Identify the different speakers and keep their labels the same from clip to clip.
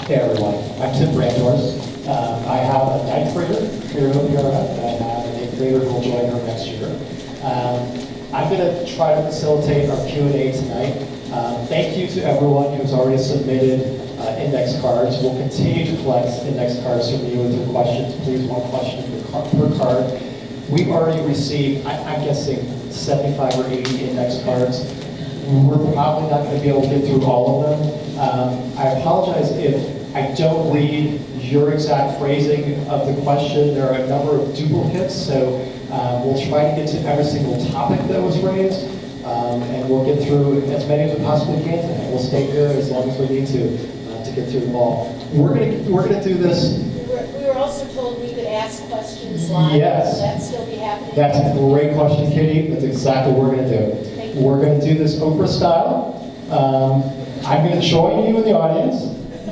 Speaker 1: Hey everyone, I'm Tim Brandors. I have a ninth grader here at OPRF, and I have an eighth grader who will join her next year. I'm going to try to facilitate our Q&A tonight. Thank you to everyone who's already submitted index cards. We'll continue to collect index cards from you with your questions. Please, one question per card. We've already received, I'm guessing, 75 or 80 index cards. We're probably not going to be able to get through all of them. I apologize if I don't read your exact phrasing of the question. There are a number of duplicates, so we'll try to get to every single topic that was raised, and we'll get through as many as we possibly can tonight. We'll stay here as long as we need to get through them all. We're gonna do this.
Speaker 2: We were also told we could ask questions live.
Speaker 1: Yes.
Speaker 2: Will that still be happening?
Speaker 1: That's a great question, Kitty. That's exactly what we're going to do.
Speaker 2: Thank you.
Speaker 1: We're going to do this Oprah style. I'm going to join you in the audience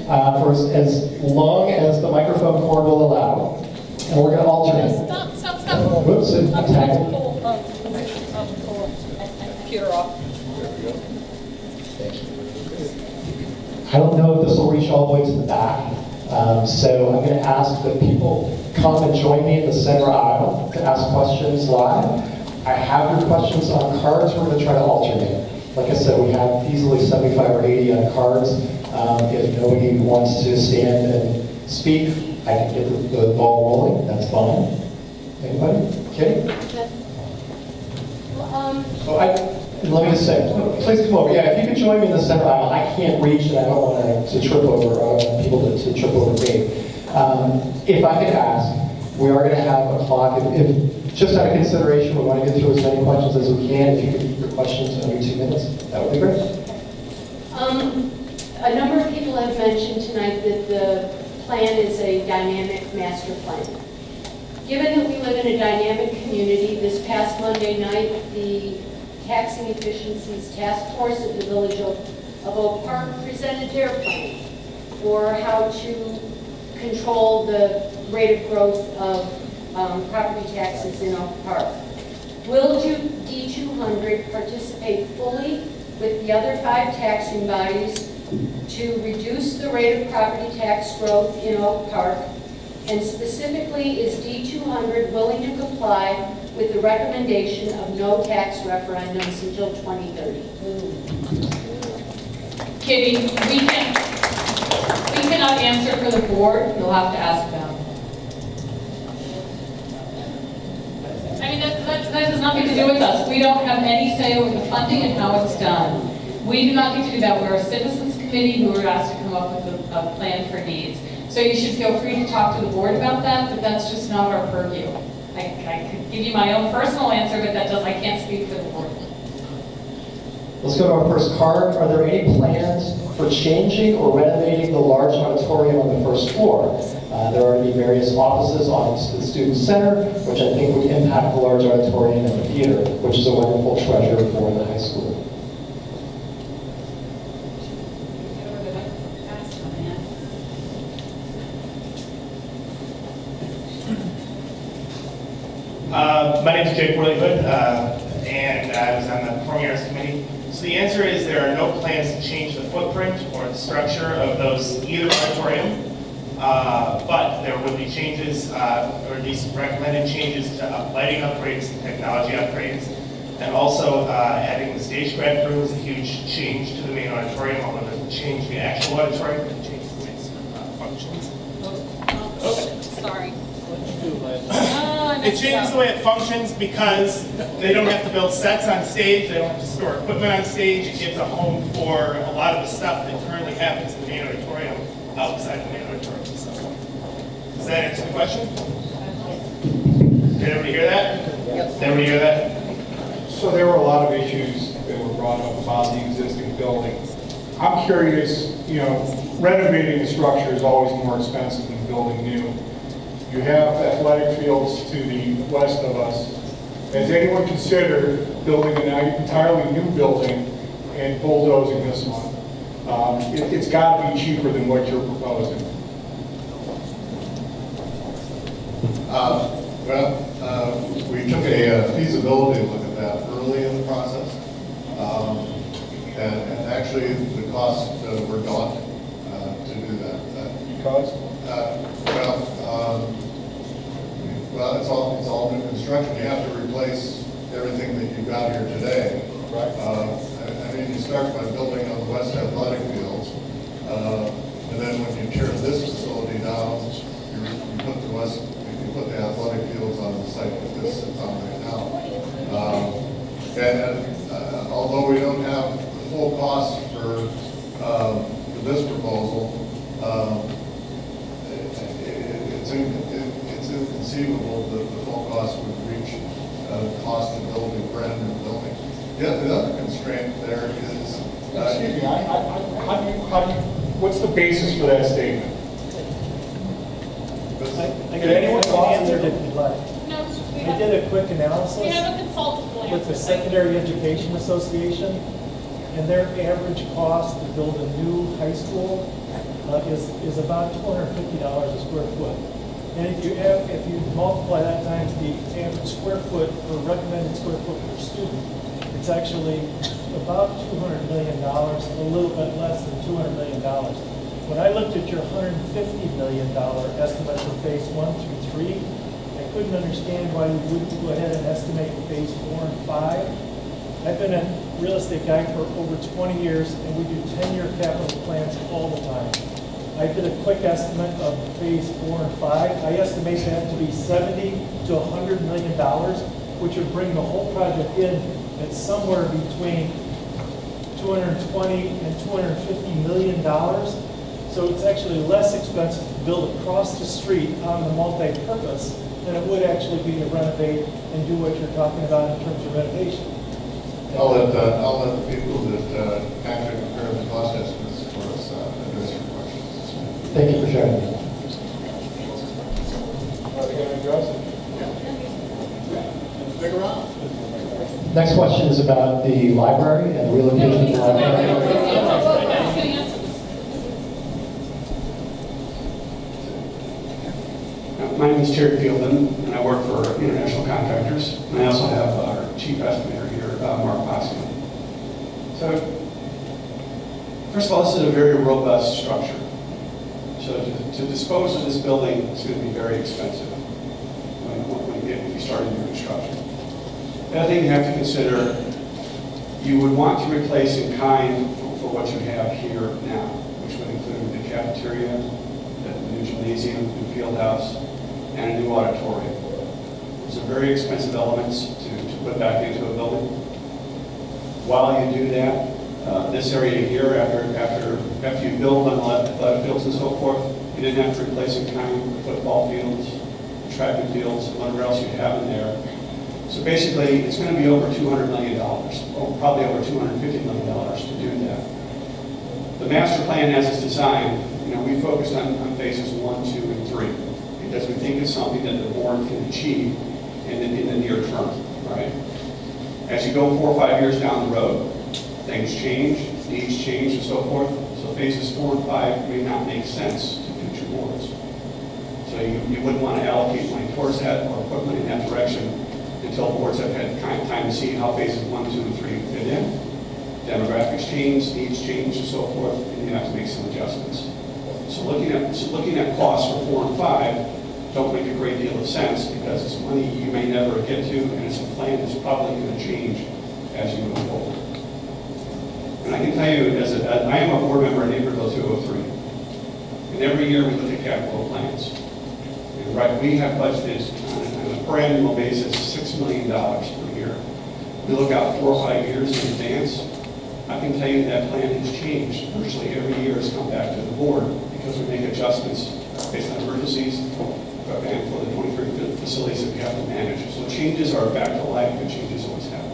Speaker 1: for as long as the microphone cord will allow. And we're going to alternate.
Speaker 3: Stop.
Speaker 1: Whoops, I'm tagging.
Speaker 3: Pull computer off.
Speaker 1: Thank you. I don't know if this will reach all the way to the back. So I'm going to ask that people come and join me in the center aisle to ask questions live. I have your questions on cards. We're going to try to alternate. Like I said, we have easily 75 or 80 on cards. If nobody wants to stand and speak, I can get the ball rolling. That's fine. Anybody? Okay? Let me just say, please come over. Yeah, if you could join me in the center aisle. I can't reach, and I don't want to trip over. I don't want people to trip over me. If I could ask, we are going to have a clock. If just out of consideration, we want to get through as many questions as we can. If you could keep your questions under 2 minutes, that would be great.
Speaker 2: A number of people have mentioned tonight that the plan is a dynamic master plan. Given that we live in a dynamic community, this past Monday night, the Taxing Efficiencies Task Force at the Village of Oak Park presented their plan for how to control the rate of growth of property taxes in Oak Park. Will D200 participate fully with the other 5 taxing bodies to reduce the rate of property tax growth in Oak Park? And specifically, is D200 willing to comply with the recommendation of no tax referendums until 2030?
Speaker 3: Kitty, we cannot answer for the board. You'll have to ask them. I mean, that has nothing to do with us. We don't have any say over the funding and how it's done. We do not get to do that. We're a citizens committee who were asked to come up with a plan for needs. So you should feel free to talk to the board about that, but that's just not our purview. I could give you my own personal answer, but I can't speak for the board.
Speaker 1: Let's go to our first card. Are there any plans for changing or renovating the large auditorium on the first floor? There are going to be various offices on the student center, which I think would impact the large auditorium and the theater, which is a wonderful treasure for the high school.
Speaker 4: My name is Jake Worleyhood, and I was on the Performing Arts Committee. So the answer is there are no plans to change the footprint or the structure of either auditorium, but there will be changes, or at least recommended changes to lighting upgrades and technology upgrades, and also adding the stage grad room is a huge change to the main auditorium, although it doesn't change the actual auditorium, it changes the way it functions. Okay.
Speaker 3: Sorry.
Speaker 4: It changes the way it functions because they don't have to build sets on stage, they don't have to store equipment on stage. It gives a home for a lot of the stuff that currently happens in the main auditorium outside the main auditorium. So, does that answer the question? Did everybody hear that? Yes. Did everybody hear that?
Speaker 5: So there were a lot of issues that were brought up about the existing building. I'm curious, renovating a structure is always more expensive than building new. You have athletic fields to the west of us. Has anyone considered building an entirely new building and bulldozing this one? It's got to be cheaper than what you're proposing.
Speaker 6: We took a feasibility look at that early in the process, and actually the costs were daunting to do that.
Speaker 5: cost?
Speaker 6: Well, it's all new construction. You have to replace everything that you've got here today.
Speaker 5: Right.
Speaker 6: I mean, you start by building on the west athletic fields, and then when you tear this facility down, you put the athletic fields on the site that this sits on right now. Although we don't have the full cost for this proposal, it's inconceivable that the full cost would reach the cost of building a brand new building. Yeah, the other constraint there is.
Speaker 5: Excuse me, what's the basis for that statement?
Speaker 7: I
Speaker 5: Did anyone
Speaker 7: can
Speaker 5: talk to
Speaker 7: answer
Speaker 5: you?
Speaker 7: it if you'd like.
Speaker 3: No,
Speaker 7: I did a quick analysis
Speaker 3: we have a consultant who will
Speaker 7: with the
Speaker 3: answer.
Speaker 7: Secondary Education Association, and their average cost to build a new high school is about $250 a square foot. And if you multiply that times the average square foot or recommended square foot per student, it's actually about $200 million, a little bit less than $200 million. When I looked at your $150 million estimate for phase 1 through 3, I couldn't understand why we wouldn't go ahead and estimate phase 4 and 5. I've been a real estate guy for over 20 years, and we do 10-year capital plans all the time. I did a quick estimate of phase 4 and 5. I estimate that to be $70 to $100 million, which would bring the whole project in at somewhere between $220 and $250 million. So it's actually less expensive to build across the street on the multi-purpose than it would actually be to renovate and do what you're talking about in terms of renovation.
Speaker 6: I'll let the people that actually prepare the cost estimates for us address your questions.
Speaker 1: Thank you for sharing.
Speaker 5: Are they going to address it? Stick around.
Speaker 1: Next question is about the library and the relocation of the library.
Speaker 8: My name is Terry Fielden, and I work for International Contractors. And I also have our chief estimator here, Mark Poskin. So, first of all, this is a very robust structure. So to dispose of this building is going to be very expensive if you start new construction. The other thing you have to consider, you would want to replace in kind for what you have here now, which would include the cafeteria, the new gymnasium, new field house, and a new auditorium. Those are very expensive elements to put back into a building. While you do that, this area here, after you build on athletic fields and so forth, you didn't have to replace in kind football fields, track and fields, whatever else you have in there. So basically, it's going to be over $200 million, or probably over $250 million to do that. The master plan as it's designed, we focused on phases 1, 2, and 3, because we think it's something that the board can achieve in the near term, right? As you go 4 or 5 years down the road, things change, needs change, and so forth. So phases 4 and 5 may not make sense to future boards. So you wouldn't want to allocate money towards that or put money in that direction until boards have had time to see how phases 1, 2, and 3 fit in. Demographics change, needs change, and so forth, and you have to make some adjustments. So looking at costs for 4 and 5 don't make a great deal of sense because it's money you may never get to, and it's a plan that's probably going to change as you move forward. And I can tell you, I am a board member in Neighborhood 203, and every year we look at capital plans. And right, we have budgeted on a per annual basis $6 million per year. We look out 4 or 5 years in advance. I can tell you that plan has changed. Virtually every year has come back to the board because we make adjustments based on emergencies and for the 23 facilities that we have to manage. So changes are back to life, and changes always happen.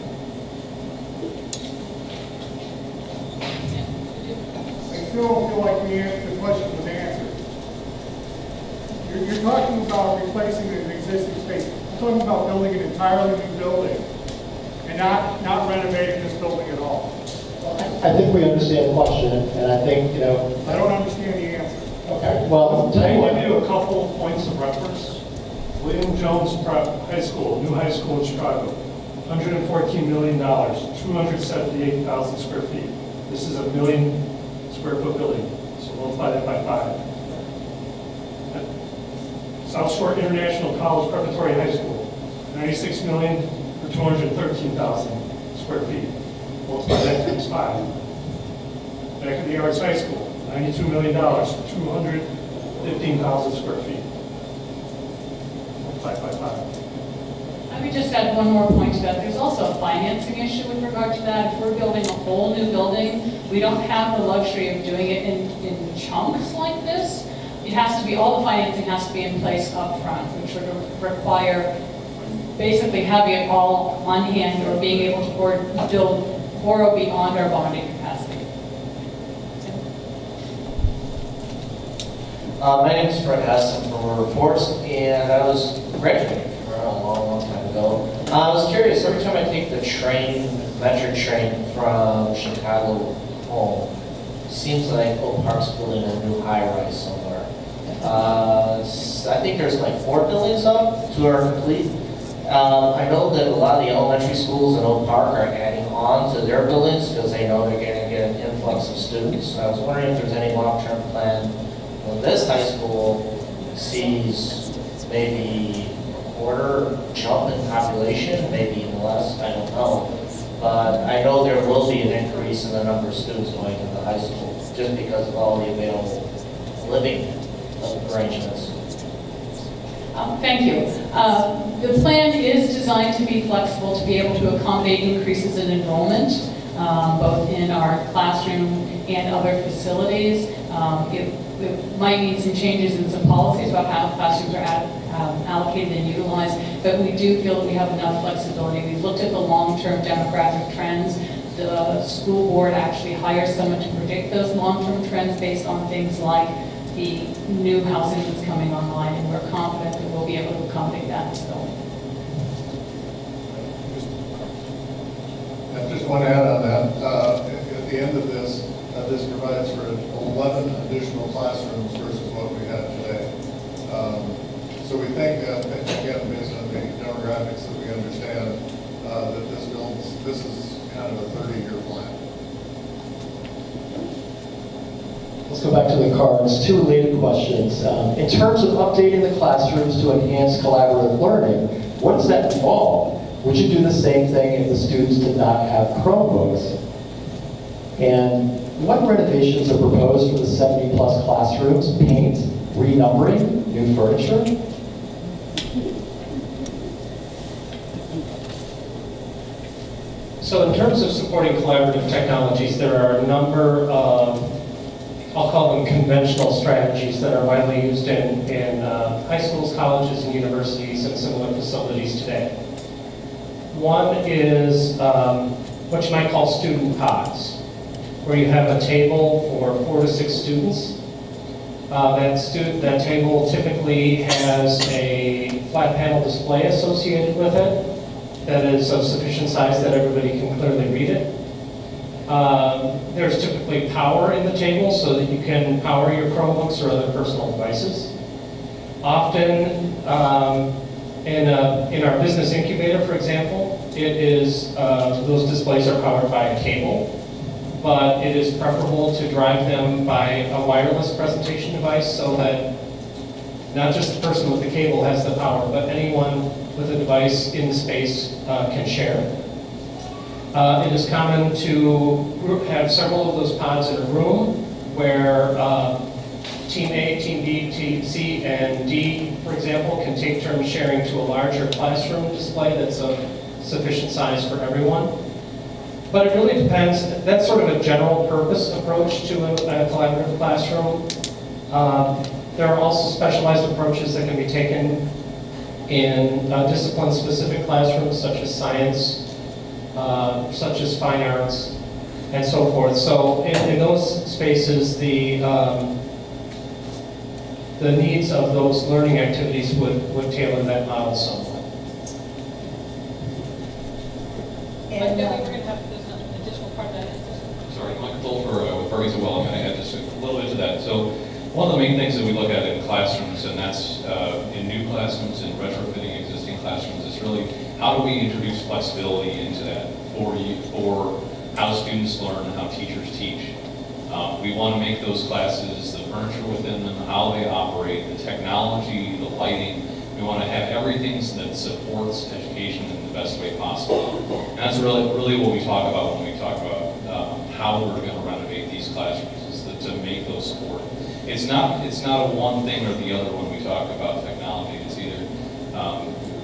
Speaker 5: I still don't feel like the question was answered. You're talking about replacing an existing space. I'm talking about building an entirely new building and not renovating this building at all.
Speaker 1: I think we understand the question, and I think,
Speaker 5: I don't understand the answer.
Speaker 1: okay, well, tell you
Speaker 9: Can I
Speaker 1: what.
Speaker 9: give you a couple of points of reference? William Jones High School, new high school in Chicago, $114 million, 278,000 square feet. This is a 1 million square foot building, so multiply that by 5. South Shore International College Preparatory High School, 96 million for 213,000 square feet. Multiply that times 5. Back at the Arts High School, $92 million for 215,000 square feet. Multiply by 5.
Speaker 3: I would just add one more point to that. There's also a financing issue with regard to that. If we're building a whole new building, we don't have the luxury of doing it in chunks like this. It has to be, all the financing has to be in place up front, which would require basically having it all on hand or being able to borrow beyond our bonding capacity.
Speaker 10: My name is Fred Hess, I'm from Reports, and I was graduating from a long time ago. I was curious, every time I take the train, metro train from Chicago home, it seems like Oak Park's building a new high-rise somewhere. I think there's like 4 buildings up, 2 are complete. I know that a lot of the elementary schools in Oak Park are adding on to their buildings because they know they're going to get an influx of students. I was wondering if there's any long-term plan when this high school sees maybe a quarter jump in population, maybe even less, I don't know. But I know there will be an increase in the number of students going to the high school just because of all the available living arrangements.
Speaker 3: Thank you. The plan is designed to be flexible to be able to accommodate increases in enrollment, both in our classroom and other facilities. It might need some changes in some policies about how classrooms are allocated and utilized, but we do feel that we have enough flexibility. We've looked at the long-term demographic trends. The school board actually hires someone to predict those long-term trends based on things like the new housing that's coming online, and we're confident that we'll be able to accommodate that in this building.
Speaker 6: I just want to add on that. At the end of this, this provides for 11 additional classrooms versus what we have today. So we think that, again, based on the demographics that we understand, that this is kind of a 30-year plan.
Speaker 1: Let's go back to the cards. 2 related questions. In terms of updating the classrooms to enhance collaborative learning, what does that involve? Would you do the same thing if the students did not have Chromebooks? And what renovations are proposed for the 70-plus classrooms? Paint, renumbering, new furniture?
Speaker 11: So in terms of supporting collaborative technologies, there are a number of, I'll call them conventional strategies that are widely used in high schools, colleges, and universities and similar facilities today. One is what you might call student pods, where you have a table for 4 to 6 students. That table typically has a flat panel display associated with it that is of sufficient size that everybody can clearly read it. There's typically power in the table so that you can power your Chromebooks or other personal devices. Often, in our business incubator, for example, those displays are powered by a cable, but it is preferable to drive them by a wireless presentation device so that not just the person with the cable has the power, but anyone with a device in the space can share. It is common to have several of those pods in a room where Team A, Team B, Team C, and D, for example, can take turns sharing to a larger classroom display that's of sufficient size for everyone. But it really depends. That's sort of a general purpose approach to a collaborative classroom. There are also specialized approaches that can be taken in discipline-specific classrooms, such as science, such as fine arts, and so forth. So in those spaces, the needs of those learning activities would tailor that model somewhat.
Speaker 3: And we're going to have there's an additional part of that.
Speaker 12: Sorry, Michael Tolfer with Ferguson. Well, I'm going to add just a little bit to that. So one of the main things that we look at in classrooms, and that's in new classrooms and retrofitting existing classrooms, is really how do we introduce flexibility into that for how students learn and how teachers teach. We want to make those classes, the furniture within them, how they operate, the technology, the lighting. We want to have everything that supports education in the best way possible. And that's really what we talk about when we talk about how we're going to renovate these classrooms, is to make those support. It's not a one thing or the other when we talk about technology. It's either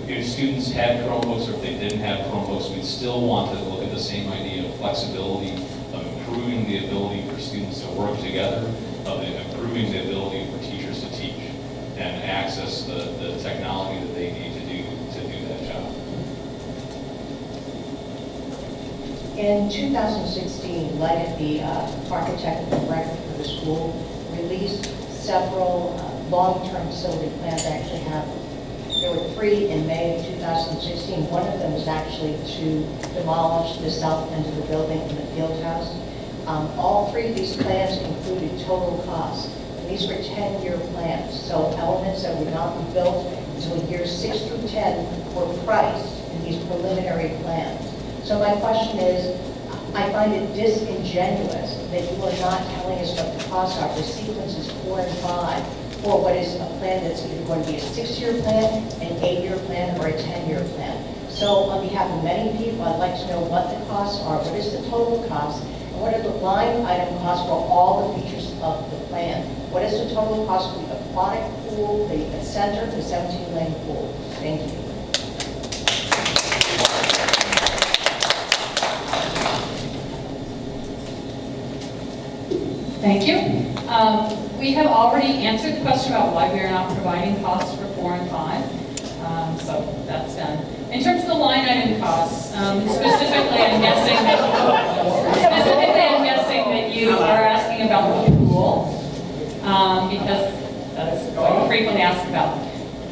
Speaker 12: if students had Chromebooks or if they didn't have Chromebooks, we'd still want to look at the same idea of flexibility, of improving the ability for students to work together, of improving the ability for teachers to teach and access the technology that they need to do that job.
Speaker 13: In 2016, Leggett, the architect of the record for the school, released several long-term facility plans. There were 3 in May of 2016. One of them was actually to demolish the south end of the building in the field house. All 3 of these plans included total cost. And these were 10-year plans. So elements that would not be built until years 6 through 10 were priced in these preliminary plans. So my question is, I find it disingenuous that you are not telling us what the costs are for sequences 4 and 5, or what is a plan that's either going to be a 6-year plan, an 8-year plan, or a 10-year plan. So on behalf of many people, I'd like to know what the costs are, what is the total cost, and what are the line item costs for all the features of the plan. What is the total cost for the aquatic pool, the center, the 17-lane pool? Thank you.
Speaker 3: Thank you. We have already answered the question about why we are not providing costs for 4 and 5. So that's done. In terms of the line item costs, specifically I'm guessing that you are asking about the pool, because that's what you frequently ask about.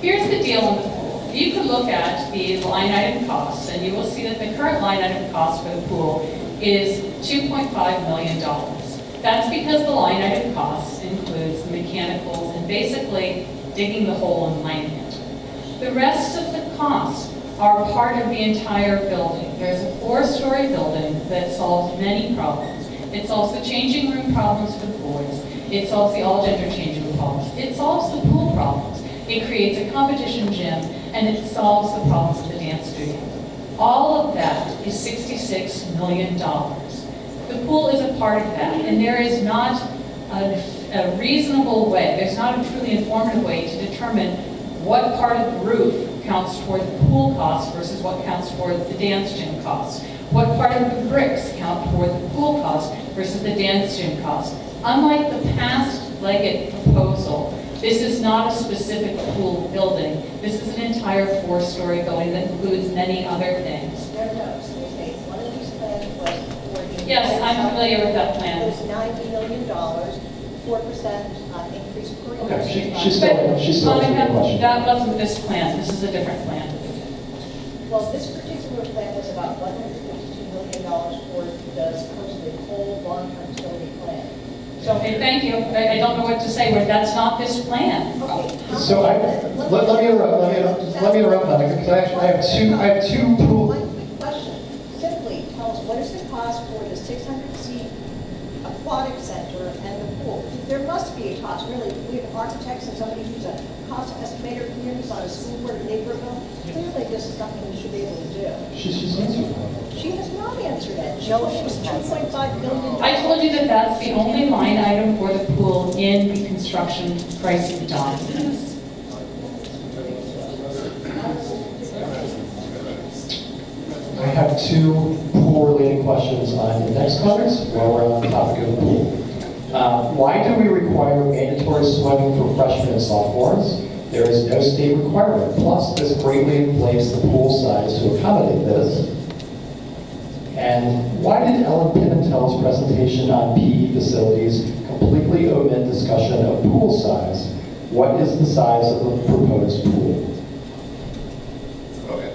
Speaker 3: Here's the deal on the pool. You can look at the line item costs, and you will see that the current line item cost for the pool is $2.5 million. That's because the line item costs includes the mechanicals and basically digging the hole and lining it. The rest of the costs are part of the entire building. There's a 4-story building that solves many problems. It solves the changing room problems for the boys. It solves the all-gender changing room problems. It solves the pool problems. It creates a competition gym, and it solves the problems of the dance studio. All of that is $66 million. The pool is a part of that, and there is not a reasonable way, there's not a truly informative way to determine what part of the roof counts toward the pool cost versus what counts toward the dance gym cost. What part of the bricks count toward the pool cost versus the dance gym cost. Unlike the past Leggett proposal, this is not a specific pool building. This is an entire 4-story building that includes many other things.
Speaker 13: There are notes. They say one of these plans was
Speaker 3: Yes, I'm familiar with that plan.
Speaker 13: It was $90 million, 4% increase per year.
Speaker 1: Okay, she's still answering the question.
Speaker 3: That wasn't this plan. This is a different plan.
Speaker 13: Well, this particular plan is about $152 million for the supposedly whole long-term facility plan. So,
Speaker 3: Okay, thank you. I don't know what to say, but that's not this plan.
Speaker 13: okay.
Speaker 1: So let me interrupt, Monica, because I have two pool.
Speaker 13: One quick question. Simply tell us, what is the cost for the 600-seat aquatic center and the pool? There must be a cost, really. We have architects and somebody who's a cost estimator communities on a school board in Naperville. Clearly, this is something we should be able to do.
Speaker 1: She's answered that.
Speaker 13: She has not answered it. She told me it was $2.5 billion.
Speaker 3: I told you that that's the only line item for the pool in the construction pricing documents.
Speaker 1: I have 2 pool-related questions on index cards while we're on the topic of the pool. Why do we require mandatory swimming for freshmen and sophomores? There is no state requirement. Plus, this greatly inflates the pool size to accommodate this. And why did Ellen Pimentel's presentation on PE facilities completely omit discussion of pool size? What is the size of the proposed pool?
Speaker 6: Okay.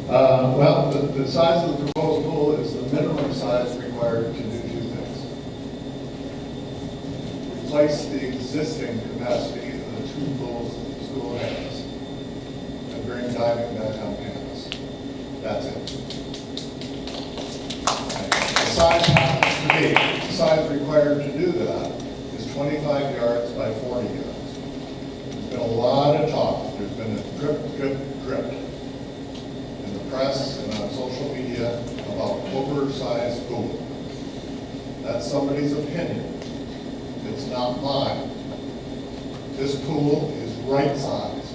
Speaker 6: Well, the size of the proposed pool is the minimum size required to do 2 things. Replace the existing capacity of the 2 pools that the school has and bring diving back on campus. That's it. The size happens to be size required to do that is 25 yards by 40 yards. There's been a lot of talk. There's been a drip in the press and on social media about oversized pool. That's somebody's opinion. It's not mine. This pool is right-sized.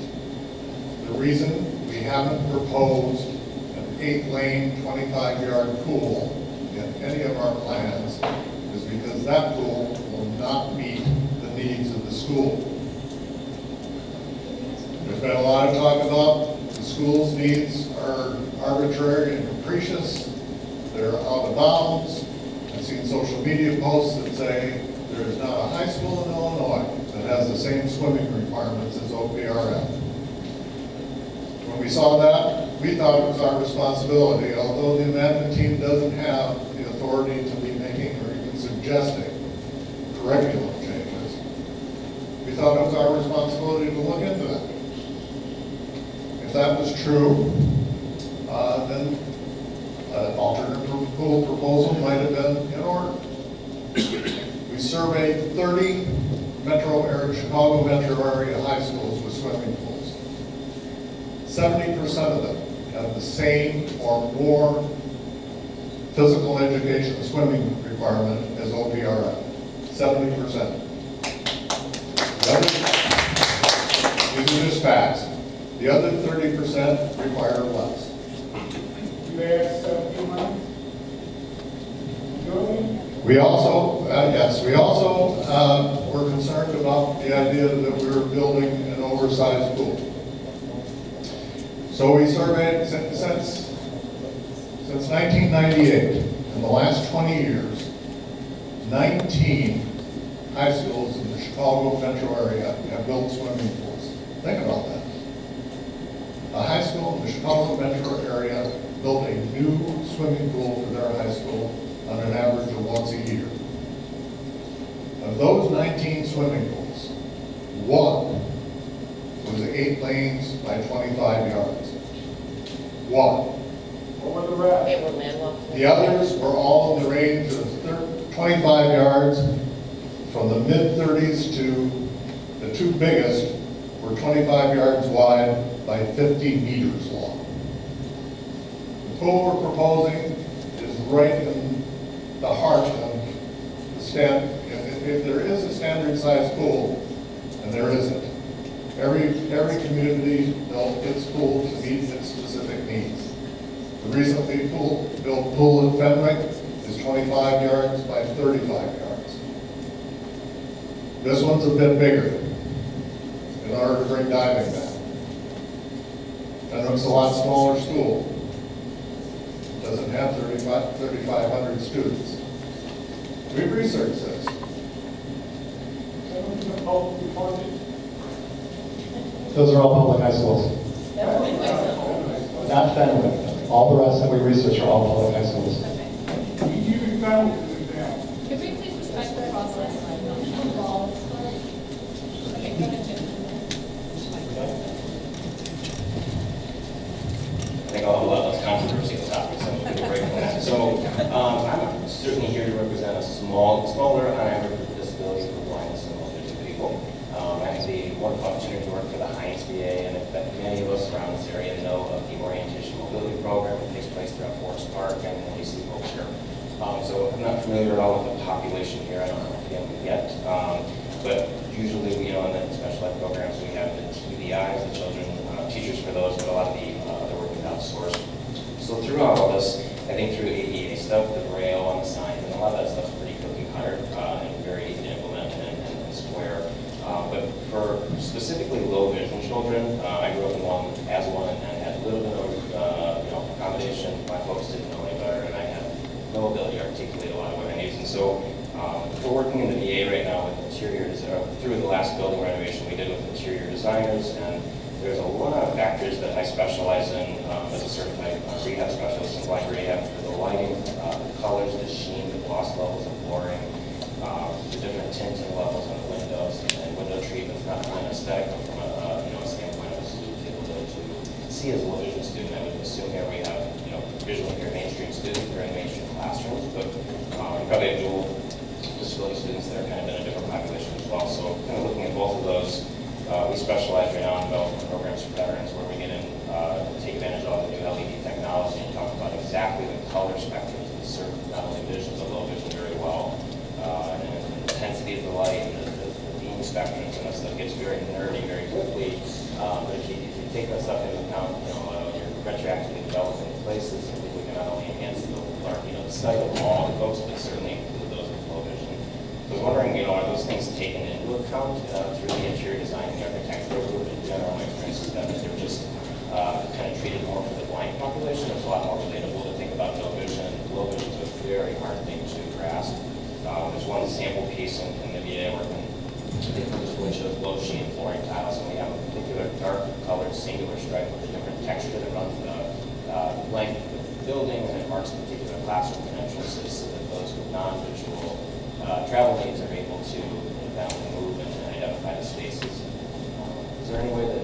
Speaker 6: The reason we haven't proposed an 8-lane, 25-yard pool in any of our plans is because that pool will not meet the needs of the school. There's been a lot of talk about the school's needs are arbitrary and capricious. They're out of bounds. I've seen social media posts that say there is not a high school in Illinois that has the same swimming requirements as OPRF. When we saw that, we thought it was our responsibility, although the management team doesn't have the authority to be making or even suggesting curriculum changes. We thought it was our responsibility to look into that. If that was true, then an alternate pool proposal might have been in order. We surveyed 30 Chicago metro area high schools with swimming pools. 70% of them have the same or more physical education swimming requirement as OPRF. 70%. These are just facts. The other 30% require less.
Speaker 5: You asked a few months?
Speaker 6: We also, were concerned about the idea that we were building an oversized pool. So we surveyed since 1998, in the last 20 years, 19 high schools in the Chicago metro area have built swimming pools. Think about that. A high school in the Chicago metro area built a new swimming pool for their high school on an average of once a year. Of those 19 swimming pools, one was 8 lanes by 25 yards. One.
Speaker 5: What were the rest?
Speaker 13: They were landlocked.
Speaker 6: The others were all in the range of 25 yards, from the mid-30s to the two biggest were 25 yards wide by 50 meters long. The pool we're proposing is right in the heart of the stand. If there is a standard size pool, and there isn't, every community built its pool to meet its specific needs. The recently built pool at Fenwick is 25 yards by 35 yards. This one's a bit bigger in order to bring diving back. Fenwick's a lot smaller school. Doesn't have 3,500 students. We've researched this.
Speaker 1: Those are all public high schools. Not Fenwick. All the rest that we research are all public high schools.
Speaker 5: You found it down.
Speaker 3: Could we please respect the process?
Speaker 14: I think I'll let less controversy in the topic, so we'll take a break from that. So I'm certainly here to represent a smaller on average with disabilities and blindness and multitude of people. I have the wonderful opportunity to work for the Heinz VA, and many of us around this area know of the orientation mobility program that takes place throughout Forest Park and in Lacey, Wiltshire. So I'm not familiar at all with the population here. I don't have a family yet. But usually, in the special ed programs, we have the TBIs, the children, teachers for those, but a lot of the other work is outsourced. So throughout all this, I think through ADA stuff, the braille on the signs, and a lot of that stuff's pretty cookie cutter and very easy to implement and square. But for specifically low vision children, I grew up in one and had a little bit of accommodation. My folks didn't know any better, and I had no ability to articulate a lot of what I needed. And so we're working in the VA right now with interior design. Through the last building renovation we did with interior designers, and there's a lot of factors that I specialize in as a certified rehab specialist in blind rehab, for the lighting, the colors, the sheen, the gloss levels of flooring, the different tinting levels on the windows, and window treatments, not from an aesthetic, but from a standpoint of a student's ability to see as a low vision student. I would assume here we have visually impaired mainstream students, they're in mainstream classrooms, but we probably have dual color spectrum to serve not only vision but low vision very well. And the intensity of the light and the beam spectrums and that stuff gets very nerdy very quickly. But if you take that stuff into account, you're retroactively developing places, I think we can not only enhance the sight of all the folks, but certainly include those with low vision. So I was wondering, are those things taken into account through the interior design and the architectural group? In general, my experience is that they're just kind of treated more for the blind population. It's a lot more relatable to think about low vision. Low vision is a very hard thing to grasp. There's one sample piece in the VA where they purposely which shows low sheen flooring tiles, and we have a particular dark colored singular stripe with a different texture that runs the length of the building, and it marks particular classroom entrances so that those with non-visual travel needs are able to move and identify the spaces. Is there any way that,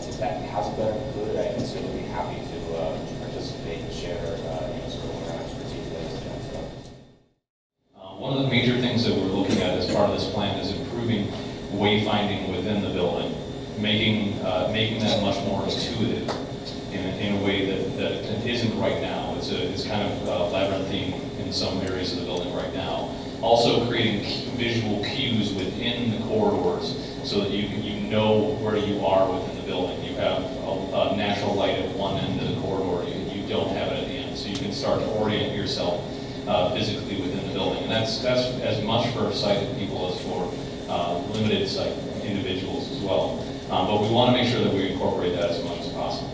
Speaker 14: if that hasn't been included, I would certainly be happy to participate and share, sort of our expertise with those kind of stuff.
Speaker 12: One of the major things that we're looking at as part of this plan is improving wayfinding within the building, making that much more intuitive in a way that it isn't right now. It's kind of labyrinthine in some areas of the building right now. Also creating visual cues within the corridors so that you know where you are within the building. You have a natural light at one end of the corridor. You don't have it at the end. So you can start to orient yourself physically within the building. And that's as much for sighted people as for limited sight individuals as well. But we want to make sure that we incorporate that as much as possible.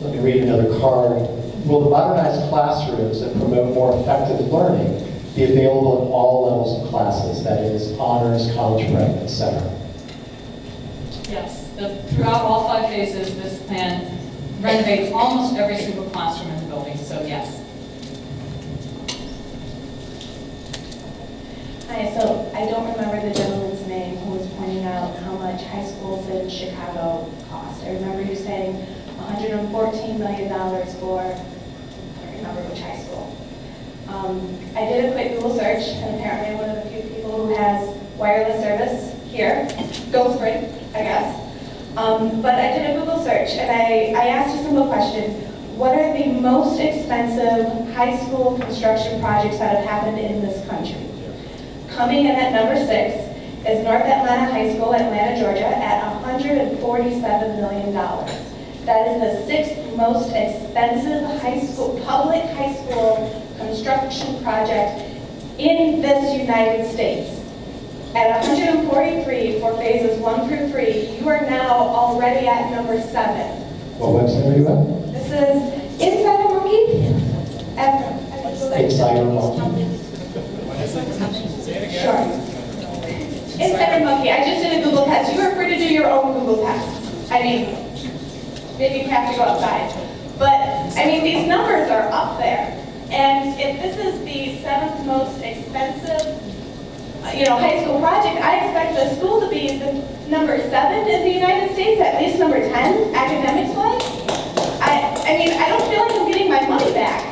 Speaker 1: Let me read another card. Will the modernized classrooms that promote more effective learning be available in all levels of classes, that is, honors, college prep, etc.?
Speaker 3: Yes, throughout all 5 phases, this plan renovates almost every single classroom in the building, so yes.
Speaker 15: Hi, so I don't remember the gentleman's name who was pointing out how much high schools in Chicago cost. I remember you saying $114 million for, I don't remember which high school. I did a quick Google search, and apparently I'm one of the few people who has wireless service here. Go Sprint, I guess. But I did a Google search, and I asked a simple question. What are the most expensive high school construction projects that have happened in this country? Coming in at number 6 is North Atlanta High School, Atlanta, Georgia, at $147 million. That is the 6th most expensive public high school construction project in this United States. At 143 for phases 1 through 3, you are now already at number 7.
Speaker 1: What website are you at?
Speaker 15: This is Insider Monkey.
Speaker 1: Insider Monkey.
Speaker 15: Sure. Insider Monkey. I just did a Google test. You are free to do your own Google test. I mean, maybe you have to go outside. But, I mean, these numbers are up there. And if this is the 7th most expensive, high school project, I expect the school to be the number 7 in the United States, at least number 10, academics-wise. I mean, I don't feel like I'm getting my money back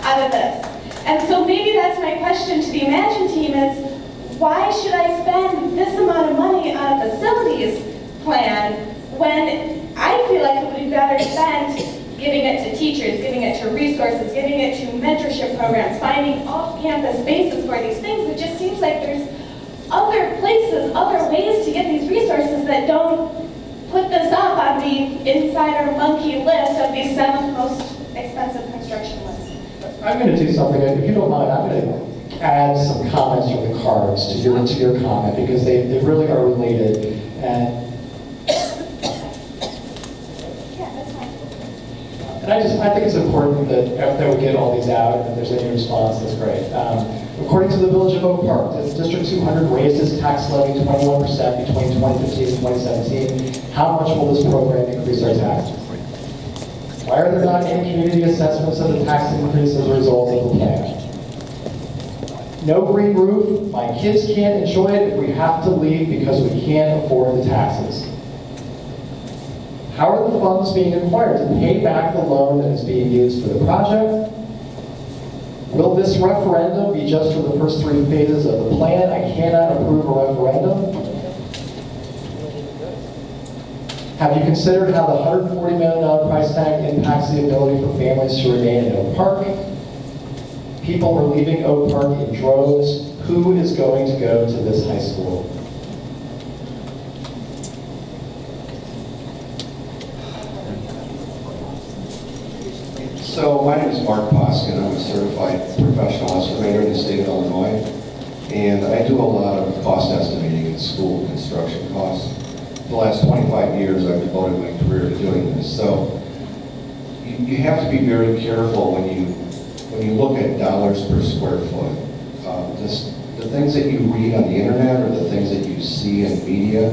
Speaker 15: out of this. And so maybe that's my question to the Imagine team is, why should I spend this amount of money on a facilities plan when I feel like it would be better spent giving it to teachers, giving it to resources, giving it to mentorship programs, finding off-campus spaces for these things? It just seems like there's other places, other ways to get these resources that don't put this up on the Insider Monkey list of the 7th most expensive construction list.
Speaker 1: I'm going to do something, if you don't mind, I'm going to add some comments from the cards to your comment, because they really are related. And I think it's important that we get all these out, and if there's any response, that's great. According to the Village of Oak Park, District 200 raised its tax levy 21% between 2015 and 2017. How much will this program increase our taxes? Why are there not any community assessments of the tax increase as a result of the plan? No green roof. My kids can't enjoy it if we have to leave because we can't afford the taxes. How are the funds being acquired to pay back the loan that is being used for the project? Will this referendum be just for the first 3 phases of the plan? I cannot approve a referendum. Have you considered how the $140 million price tag impacts the ability for families to remain in Oak Park? People are leaving Oak Park in droves. Who is going to go to this high school?
Speaker 16: So my name is Mark Poskin. I'm a certified professional estimator in the state of Illinois, and I do a lot of cost estimating in school construction costs. For the last 25 years, I've devoted my career to doing this. So you have to be very careful when you look at dollars per square foot. The things that you read on the internet or the things that you see in media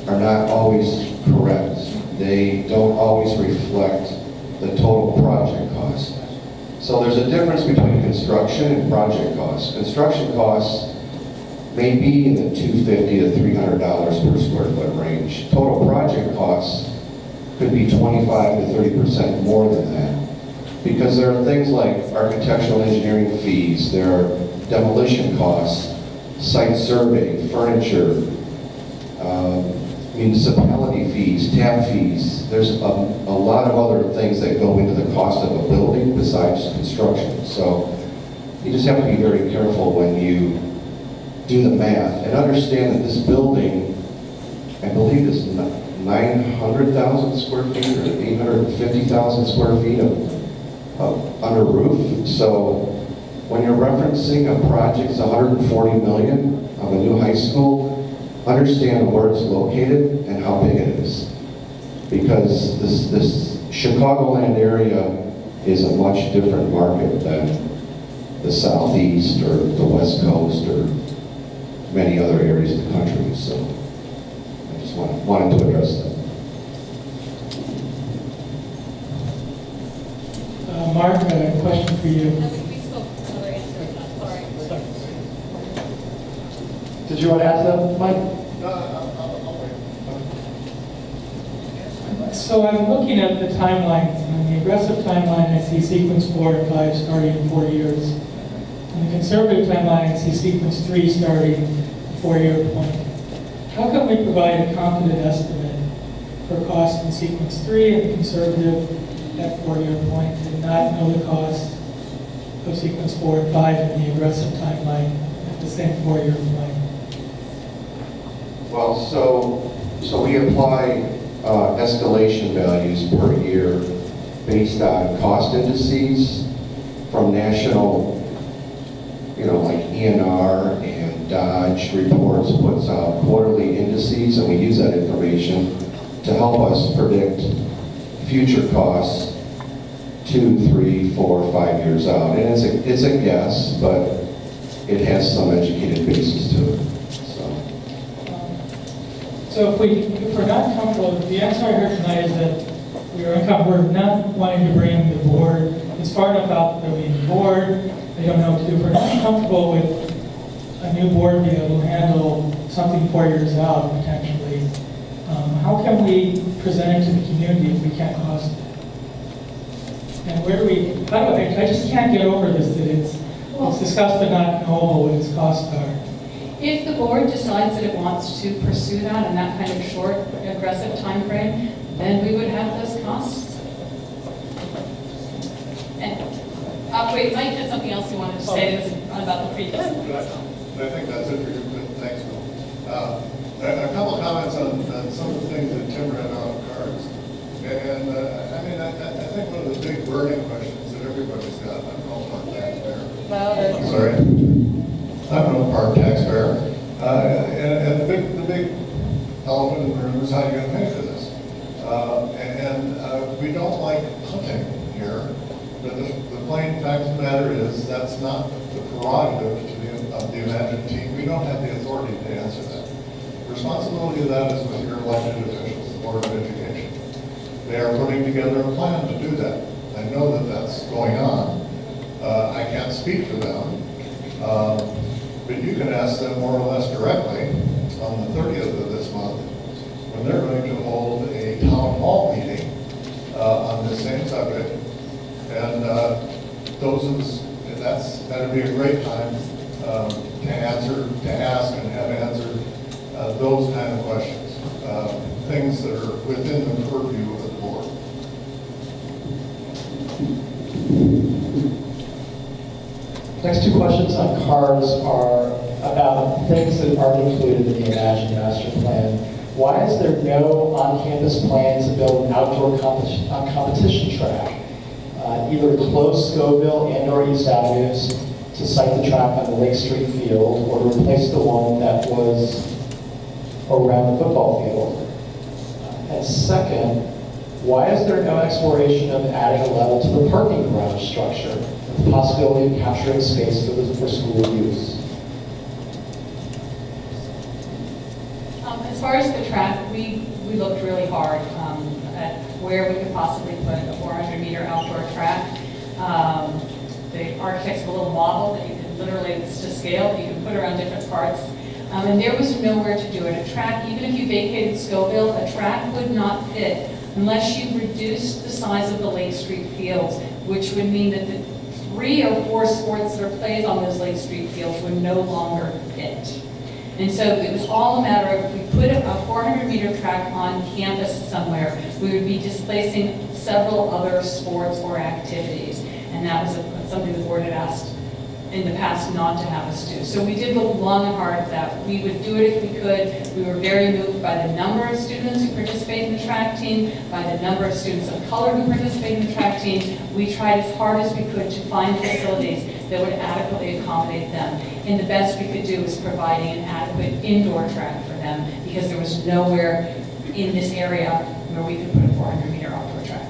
Speaker 16: are not always correct. They don't always reflect the total project cost. So there's a difference between construction and project costs. Construction costs may be in the $250 to $300 per square foot range. Total project costs could be 25 to 30% more than that. Because there are things like architectural engineering fees, there are demolition costs, site survey, furniture, municipality fees, tap fees. There's a lot of other things that go into the cost of a building besides construction. So you just have to be very careful when you do the math and understand that this building, I believe, is 900,000 square feet or 850,000 square feet of under roof. So when you're referencing a project that's $140 million of a new high school, understand where it's located and how big it is. Because this Chicagoland area is a much different market than the Southeast or the West Coast or many other areas of the country. So I just wanted to address that.
Speaker 17: Mark, a question for you.
Speaker 1: Did you want to add to that, Mike?
Speaker 6: No, I'll wait.
Speaker 17: So I'm looking at the timelines. On the aggressive timeline, I see sequence 4 and 5 starting in 4 years. On the conservative timeline, I see sequence 3 starting at 4-year point. How can we provide a confident estimate for cost in sequence 3 and conservative at 4-year point and not know the cost of sequence 4 and 5 in the aggressive timeline at the same 4-year point?
Speaker 16: Well, so we apply escalation values per year based on cost indices from national, like ENR and Dodge reports puts out quarterly indices, and we use that information to help us predict future costs 2, 3, 4, 5 years out. And it's a guess, but it has some educated basis to it.
Speaker 17: So if we're not comfortable, the answer I heard tonight is that we're not wanting to bring the board, it's far enough out that we need the board, they don't know what to do. If we're not comfortable with a new board being able to handle something 4 years out potentially, how can we present it to the community if we can't cost it? And where do we, I just can't get over this, that it's discussed but not knowable what its costs are.
Speaker 3: If the board decides that it wants to pursue that in that kind of short, aggressive time frame, then we would have those costs. And, wait, Mike had something else he wanted to say that was about the previous.
Speaker 6: I think that's it for you. Thanks, Bill. A couple of comments on some of the things that Tim read out of cards. And I think one of the big burning questions that everybody's got, I'm all park taxpayer. Sorry. I'm an Oak Park taxpayer. And the big elephant in the room is how you're going to pay for this. We don't like punting here, but the plain fact of the matter is that's not the prerogative of the Imagine team. We don't have the authority to answer that. The responsibility of that is with your elected officials, the Board of Education. They are putting together a plan to do that. I know that that's going on. I can't speak for them. But you can ask them more or less directly on the 30th of this month when they're going to hold a town hall meeting on this same subject. And that'd be a great time to ask and have answered those kind of questions. things that are within the purview of the board.
Speaker 1: Next two questions on cars are about things that aren't included in the Imagine Master Plan. Why is there no on-campus plan to build an outdoor competition track, either to close Scoville and or East Avenues to site the track on the Lake Street field, or to replace the one that was around the football field? And second, why is there no exploration of adding a level to the parking garage structure, with the possibility of capturing space for school use?
Speaker 3: As far as the track, we looked really hard at where we could possibly put a 400-meter outdoor track. The architects have a little model that you can literally, it's to scale, you can put around different parts. And there was nowhere to do it. A track, even if you vacated Scoville, a track would not fit unless you reduced the size of the Lake Street fields, which would mean that the 3 or 4 sports that are played on those Lake Street fields would no longer fit. And so it was all a matter of, if we put a 400-meter track on campus somewhere, we would be displacing several other sports or activities. And that was something the board had asked in the past not to have us do. So we did look long and hard at that. We would do it if we could. We were very moved by the number of students who participate in the track team, by the number of students of color who participate in the track team. We tried as hard as we could to find facilities that would adequately accommodate them. And the best we could do was providing an adequate indoor track for them, because there was nowhere in this area where we could put a 400-meter outdoor track.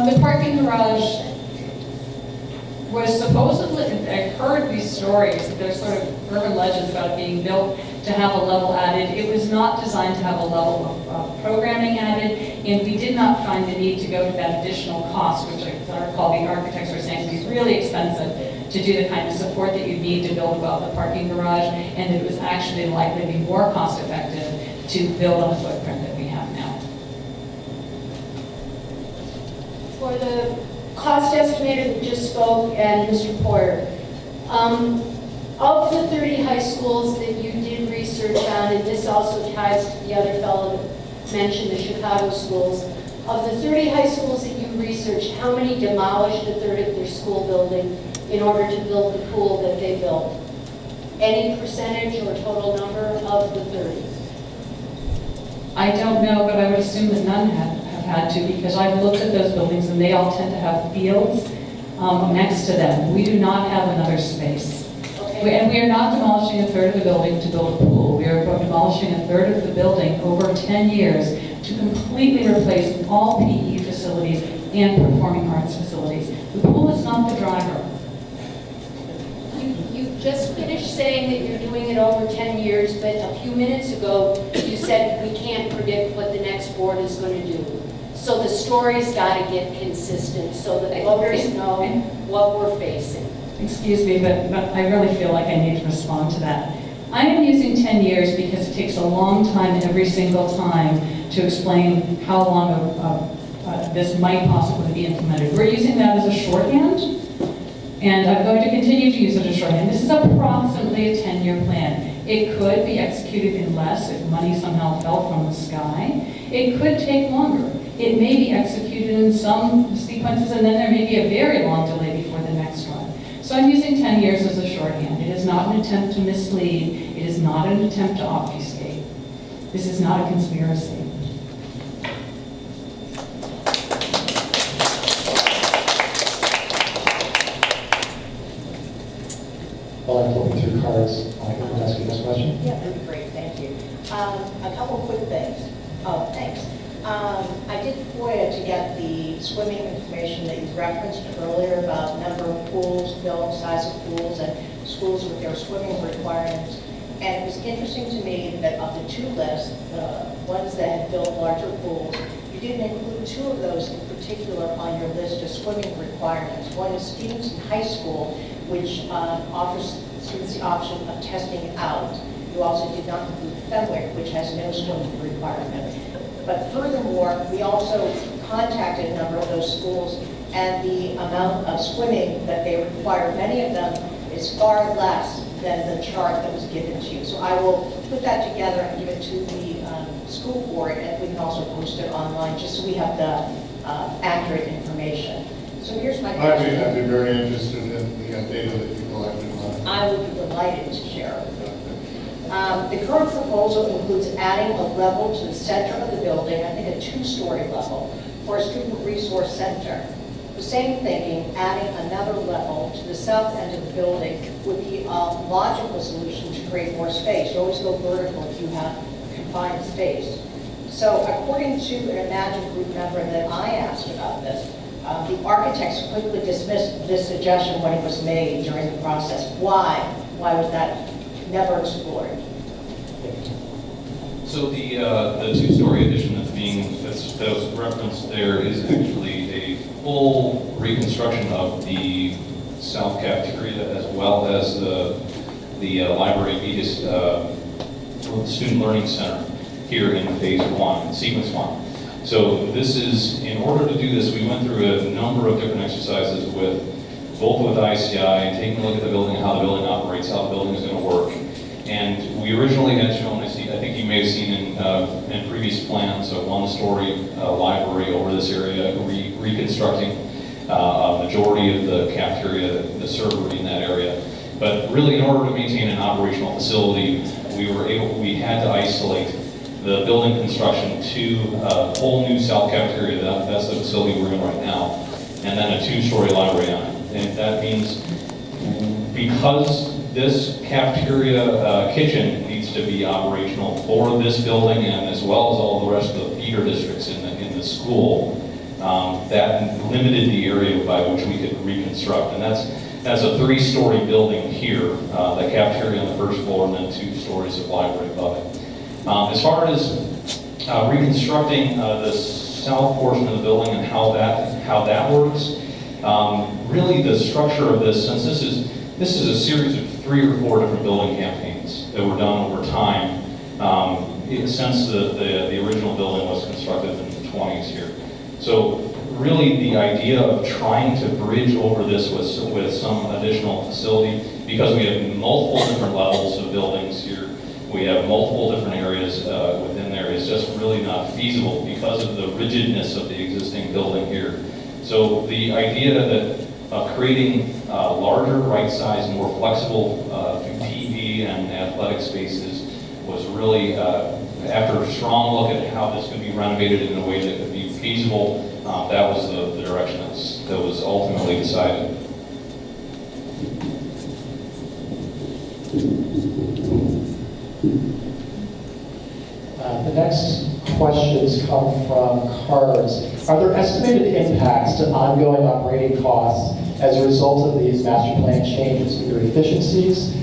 Speaker 3: The parking garage was supposedly, I've heard these stories, there's sort of urban legends about it being built to have a level added. It was not designed to have a level of programming added, and we did not find the need to go to that additional cost, which I recall the architects were saying would be really expensive to do the kind of support that you need to build above the parking garage, and it was actually likely to be more cost effective to build on the footprint that we have now.
Speaker 2: For the cost estimator that just spoke, and Mr. Poyer, of the 30 high schools that you did research on, and this also ties to the other fellow that mentioned the Chicago schools, of the 30 high schools that you researched, how many demolished a third of their school building in order to build the pool that they built? Any percentage or total number of the 30?
Speaker 3: I don't know, but I would assume that none have had to, because I've looked at those buildings and they all tend to have fields next to them. We do not have another space. And we are not demolishing a third of the building to build a pool. We are demolishing a third of the building over 10 years to completely replace all PE facilities and performing arts facilities. The pool is not the driver.
Speaker 2: You just finished saying that you're doing it over 10 years, but a few minutes ago you said we can't predict what the next board is going to do. So the story's got to get consistent so that the voters know what we're facing.
Speaker 3: Excuse me, but I really feel like I need to respond to that. I am using 10 years because it takes a long time every single time to explain how long this might possibly be implemented. We're using that as a shorthand, and I'm going to continue to use it as a shorthand. This is approximately a 10-year plan. It could be executed in less if money somehow fell from the sky. It could take longer. It may be executed in some sequences, and then there may be a very long delay before the next one. So I'm using 10 years as a shorthand. It is not an attempt to mislead. It is not an attempt to obfuscate. This is not a conspiracy.
Speaker 1: While I'm flipping through cards, I can ask you this question.
Speaker 13: Yeah, that'd be great, thank you. A couple quick things. Oh, thanks. I did FOIA to get the swimming information that you referenced earlier about number of pools built, size of pools, and schools with their swimming requirements. And it was interesting to me that of the 2 lists, the ones that had built larger pools, you didn't include 2 of those in particular on your list of swimming requirements. One is Stevenson High School, which offers students the option of testing out. You also did not include Fenwick, which has no swimming requirement. But furthermore, we also contacted a number of those schools, and the amount of swimming that they require, many of them, is far less than the chart that was given to you. So I will put that together and give it to the school board, and we can also post it online, just so we have the accurate information. So here's my question.
Speaker 6: I'd be very interested in the data that you collected on it.
Speaker 13: I would be delighted to share it. The current proposal includes adding a level to the center of the building, I think a 2-story level, for a student resource center. The same thinking, adding another level to the south end of the building would be a logical solution to create more space. You always go vertical if you have confined space. So according to an Imagine group member that I asked about this, the architects quickly dismissed this suggestion when it was made during the process. Why? Why was that never explored?
Speaker 12: So the 2-story addition that was referenced there is actually a full reconstruction of the south cafeteria as well as the library media student learning center here in phase 1, sequence 1. So this is, in order to do this, we went through a number of different exercises with ICI, and taking a look at the building, how the building operates, how the building is going to work. And we originally had shown, I think you may have seen in previous plans, a 1-story library over this area, reconstructing a majority of the cafeteria, the server in that area. But really, in order to maintain an operational facility, we had to isolate the building construction to a whole new south cafeteria. That's the facility we're in right now, and then a 2-story library on it. And that means, because this cafeteria kitchen needs to be operational for this building and as well as all the rest of the feeder districts in the school, that limited the area by which we could reconstruct. And that's a 3-story building here, the cafeteria on the 1st floor and then 2 stories of library above it. As far as reconstructing the south portion of the building and how that works, really the structure of this, since this is a series of 3 or 4 different building campaigns that were done over time, since the original building was constructed in the 20s here. So really the idea of trying to bridge over this with some additional facility, because we have multiple different levels of buildings here, we have multiple different areas within there, is just really not feasible because of the rigidness of the existing building here. So the idea of creating larger, right-sized, more flexible TV and athletic spaces was really, after a strong look at how this could be renovated in a way that could be feasible, that was the direction that was ultimately decided.
Speaker 1: The next questions come from cards. Are there estimated impacts to ongoing operating costs as a result of these master plan changes, either efficiencies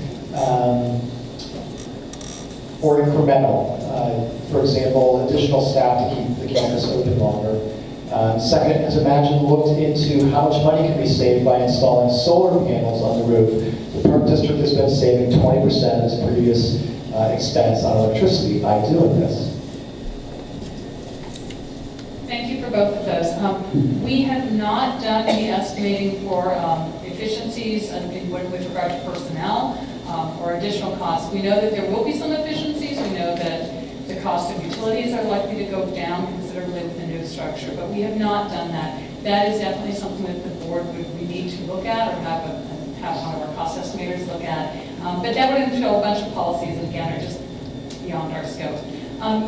Speaker 1: or incremental? For example, additional staff to keep the campus open longer. Second, has Imagine looked into how much money can be saved by installing solar panels on the roof? The Park District has been saving 20% of its previous expense on electricity by doing this.
Speaker 3: Thank you for both of those. We have not done any estimating for efficiencies with regard to personnel or additional costs. We know that there will be some efficiencies. We know that the cost of utilities are likely to go down considerably with the new structure, but we have not done that. That is definitely something that the board we need to look at, or have one of our cost estimators look at. But that would entail a bunch of policies, and again, are just beyond our scope.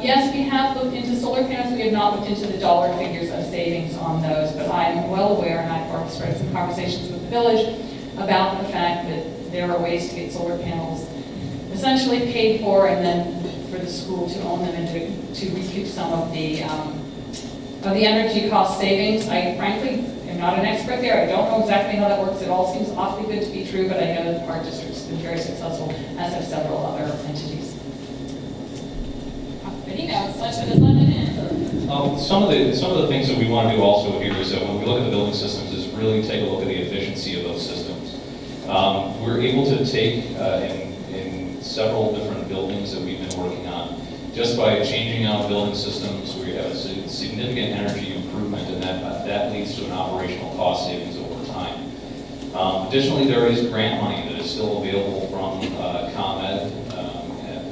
Speaker 3: Yes, we have looked into solar panels. We have not looked into the dollar figures of savings on those, but I'm well aware, and I've orchestrated some conversations with the village about the fact that there are ways to get solar panels essentially paid for, and then for the school to own them and to recoup some of the energy cost savings. I frankly am not an expert there. I don't know exactly how that works. It all seems awfully good to be true, but I know that the Park District has been very successful, as have several other entities. But he knows, so I should have let it in.
Speaker 12: Some of the things that we want to do also here is that when we look at the building systems, is really take a look at the efficiency of those systems. We're able to take in several different buildings that we've been working on, just by changing out building systems, we have a significant energy improvement, and that leads to an operational cost savings over time. Additionally, there is grant money that is still available from ComEd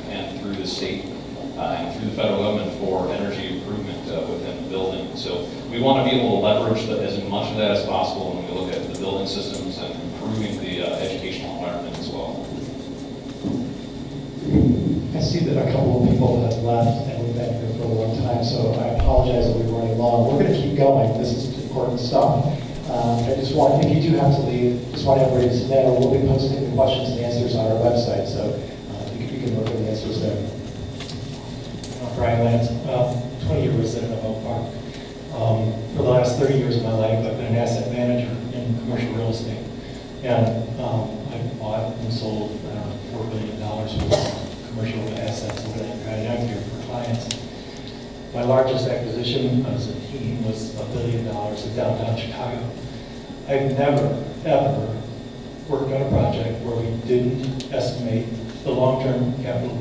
Speaker 12: and through the state and through the federal government for energy improvement within the building. So we want to be able to leverage as much of that as possible when we look at the building systems and improving the educational environment as well.
Speaker 1: I see that a couple of people have left and we've been here for a long time, so I apologize that we're running long. We're going to keep going. This is important stuff. I just want, if you do have to leave, just want everybody to sit down. We'll be posting the questions and answers on our website, so you can look at the answers there.
Speaker 18: Brian Lance, 20-year resident of Oak Park. For the last 30 years of my life, I've been an asset manager in commercial real estate. And I've bought and sold $4 billion worth of commercial assets over that time here for clients. My largest acquisition as a team was $1 billion in downtown Chicago. I've never, ever worked on a project where we didn't estimate the long-term capital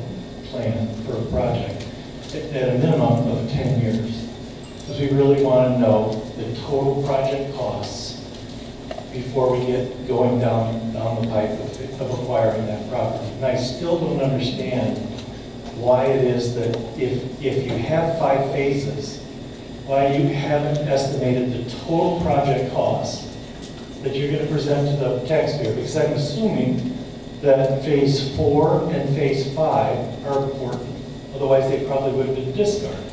Speaker 18: plan for a project at a minimum of 10 years. Because we really want to know the total project costs before we get going down the pipe of acquiring that property. And I still don't understand why it is that if you have 5 phases, why you haven't estimated the total project cost that you're going to present to the taxpayer, because I'm assuming that phase 4 and phase 5 are important. Otherwise, they probably would have been discarded.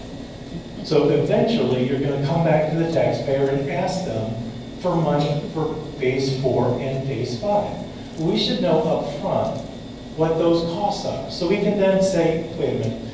Speaker 18: So eventually, you're going to come back to the taxpayer and ask them for money for phase 4 and phase 5. We should know up front what those costs are. So we can then say, wait a minute,